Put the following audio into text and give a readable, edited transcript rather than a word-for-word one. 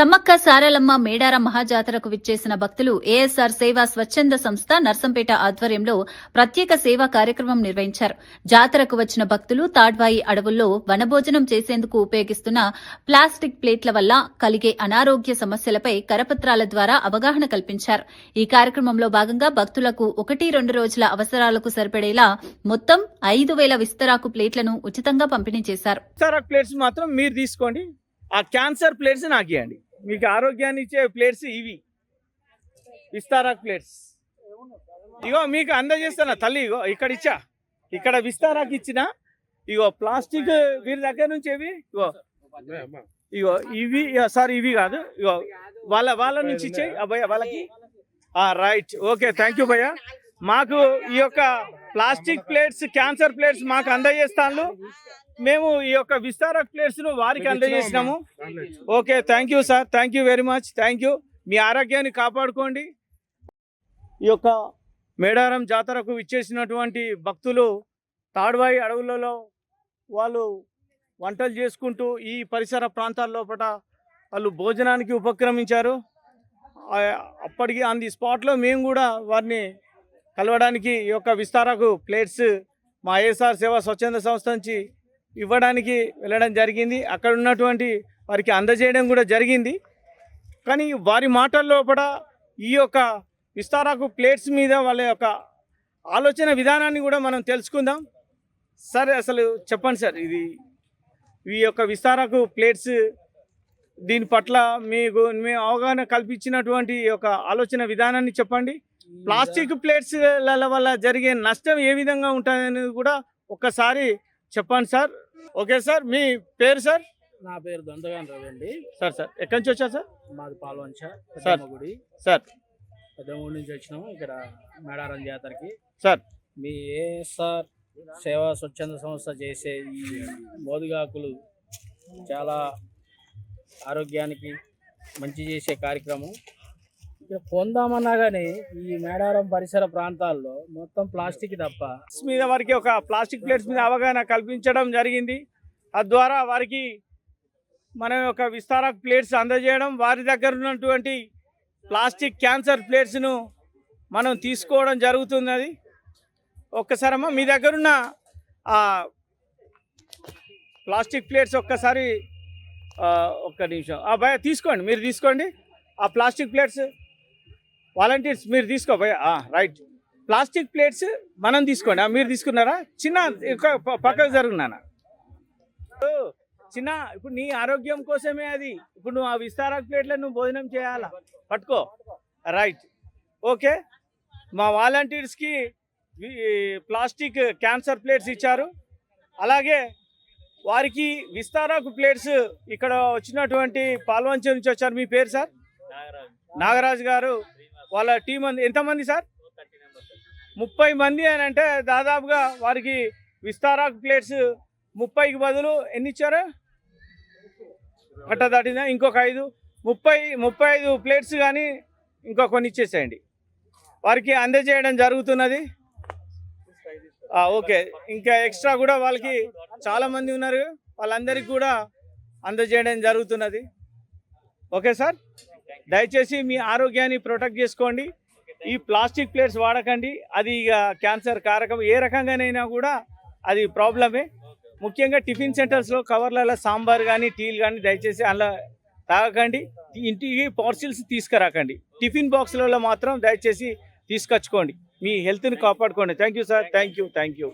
సమ్మక్క సారలమ్మ మేడార మహాజాతరకు విచ్చేసిన భక్తులు ఏఎస్ఆర్ సేవా స్వచ్ఛంద సంస్థ నర్సంపేట ఆధ్వర్యంలో ప్రత్యేక సేవా కార్యక్రమం నిర్వహించారు. జాతరకు వచ్చిన భక్తులు తాడ్వాయి అడవుల్లో వనభోజనం చేసేందుకు ఉపయోగిస్తున్న ప్లాస్టిక్ ప్లేట్ల వల్ల కలిగే అనారోగ్య సమస్యలపై కరపత్రాల ద్వారా అవగాహన కల్పించారు. ఈ కార్యక్రమంలో భాగంగా భక్తులకు 1-2 రోజుల అవసరాలకు సరిపడేలా మొత్తం 5,000 విస్తరాకు ప్లేట్లను ఉచితంగా పంపిణీ చేశారు. ప్లేట్స్ మాత్రం మీరు తీసుకోండి, ఆ క్యాన్సర్ ప్లేట్స్ నాకు ఇవ్వండి. మీకు ఆరోగ్యాన్ని ఇచ్చే ప్లేట్స్ ఇవి విస్తారాక్ ప్లేట్స్. ఇగో మీకు అందజేస్తాను తల్లి, ఇగో ఇక్కడ ఇచ్చా, ఇక్కడ విస్తారాక్ ఇచ్చిన. ఇగో ప్లాస్టిక్ వీరి దగ్గర నుంచి ఇవి ఇగో ఇవి సారీ ఇవి కాదు, ఇగో వాళ్ళ నుంచి ఇచ్చాయి భయ్య వాళ్ళకి. రైట్, ఓకే, థ్యాంక్ యూ భయ్య. మాకు ఈ యొక్క ప్లాస్టిక్ ప్లేట్స్ క్యాన్సర్ ప్లేట్స్ మాకు అందజేస్తాను. మేము ఈ యొక్క విస్తారక్ ప్లేట్స్ ను వారికి అందజేసినాము. Okay, thank you sir, thank you very much, thank you. మీ ఆరోగ్యాన్ని కాపాడుకోండి. ఈ యొక్క మేడారం జాతరకు విచ్చేసినటువంటి భక్తులు తాడ్వాయి అడవులలో వాళ్ళు వంటలు చేసుకుంటూ ఈ పరిసర ప్రాంతాల లోపల వాళ్ళు భోజనానికి ఉపక్రమించారు. అప్పటికి ఆన్ ది స్పాట్లో మేము కూడా వారిని కలవడానికి ఈ యొక్క విస్తారకు ప్లేట్స్ మా ఏఎస్ఆర్ సేవా స్వచ్ఛంద సంస్థ నుంచి ఇవ్వడానికి వెళ్ళడం జరిగింది. అక్కడ ఉన్నటువంటి వారికి అందజేయడం కూడా జరిగింది. కానీ వారి మాటల్లో కూడా ఈ యొక్క విస్తారాకు ప్లేట్స్ మీద వాళ్ళ యొక్క ఆలోచన విధానాన్ని కూడా మనం తెలుసుకుందాం. సరే, అసలు చెప్పండి సార్, ఈ యొక్క విస్తారాకు ప్లేట్స్ దీని పట్ల మేము అవగాహన కల్పించినటువంటి యొక్క ఆలోచన విధానాన్ని చెప్పండి. ప్లాస్టిక్ ప్లేట్స్ వల్ల జరిగే నష్టం ఏ విధంగా ఉంటుందనేది కూడా ఒక్కసారి చెప్పండి సార్. ఓకే సార్, మీ పేరు సార్? నా పేరు దొంతగాని రవి అండి. సార్ ఎక్కడి నుంచి వచ్చారు సార్? మాది పాల్వంచ గుడి సార్. పెద్దమూడి నుంచి వచ్చినాము ఇక్కడ మేడారం జాతరకి. సార్, మీ ఏఎస్ఆర్ సేవా స్వచ్ఛంద సంస్థ చేసే ఈ మోదుగాకులు చాలా ఆరోగ్యానికి మంచి చేసే కార్యక్రమం. ఇక్కడ పొందామన్నా కానీ ఈ మేడారం పరిసర ప్రాంతాల్లో మొత్తం ప్లాస్టిక్ తప్ప మీద వారికి ఒక ప్లాస్టిక్ ప్లేట్స్ మీద అవగాహన కల్పించడం జరిగింది. తద్వారా వారికి మన యొక్క విస్తారక్ ప్లేట్స్ అందజేయడం, వారి దగ్గర ఉన్నటువంటి ప్లాస్టిక్ క్యాన్సర్ ప్లేట్స్ను మనం తీసుకోవడం జరుగుతున్నది. ఒక్కసారమ్మా మీ దగ్గర ఉన్న ప్లాస్టిక్ ప్లేట్స్ ఒక్కసారి ఒక్క నిమిషం భయ తీసుకోండి, మీరు తీసుకోండి ఆ ప్లాస్టిక్ ప్లేట్స్. వాలంటీర్స్ మీరు తీసుకో భయ. రైట్, ప్లాస్టిక్ ప్లేట్స్ మనం తీసుకోండి. మీరు తీసుకున్నారా? చిన్న పక్కకు జరుగునా చిన్న, ఇప్పుడు నీ ఆరోగ్యం కోసమే అది. ఇప్పుడు నువ్వు ఆ విస్తారక్ ప్లేట్లో నువ్వు భోజనం చేయాలా, పట్టుకో. Right, okay. మా వాలంటీర్స్కి ప్లాస్టిక్ క్యాన్సర్ ప్లేట్స్ ఇచ్చారు. అలాగే వారికి విస్తారాకు ప్లేట్స్ ఇక్కడ వచ్చినటువంటి పాల్వంచ నుంచి వచ్చారు. మీ పేరు సార్? నాగరాజు గారు. వాళ్ళ టీం ఎంతమంది సార్? 30 మంది అని అంటే దాదాపుగా వారికి విస్తారాకు ప్లేట్స్ 30కి బదులు ఎన్ని ఇచ్చారు? కట్ట దాటిందా? ఇంకొక 35 ప్లేట్స్ కానీ ఇంకో కొన్ని ఇచ్చేసేయండి. వారికి అందజేయడం జరుగుతున్నది. ఓకే, ఇంకా ఎక్స్ట్రా కూడా వాళ్ళకి చాలామంది ఉన్నారు, వాళ్ళందరికీ కూడా అందజేయడం జరుగుతున్నది. ఓకే సార్, దయచేసి మీ ఆరోగ్యాన్ని ప్రొటెక్ట్ చేసుకోండి. ఈ ప్లాస్టిక్ ప్లేట్స్ వాడకండి, అది ఇక క్యాన్సర్ కారకం. ఏ రకంగానైనా కూడా అది ప్రాబ్లమే. ముఖ్యంగా టిఫిన్ సెంటర్స్లో కవర్లలో సాంబార్ కానీ టీలు కానీ దయచేసి అలా తాగకండి. ఇంటికి పార్సిల్స్ తీసుకురాకండి. టిఫిన్ బాక్స్లలో మాత్రం దయచేసి తీసుకొచ్చుకోండి. మీ హెల్త్ని కాపాడుకోండి. Thank you sir, thank you.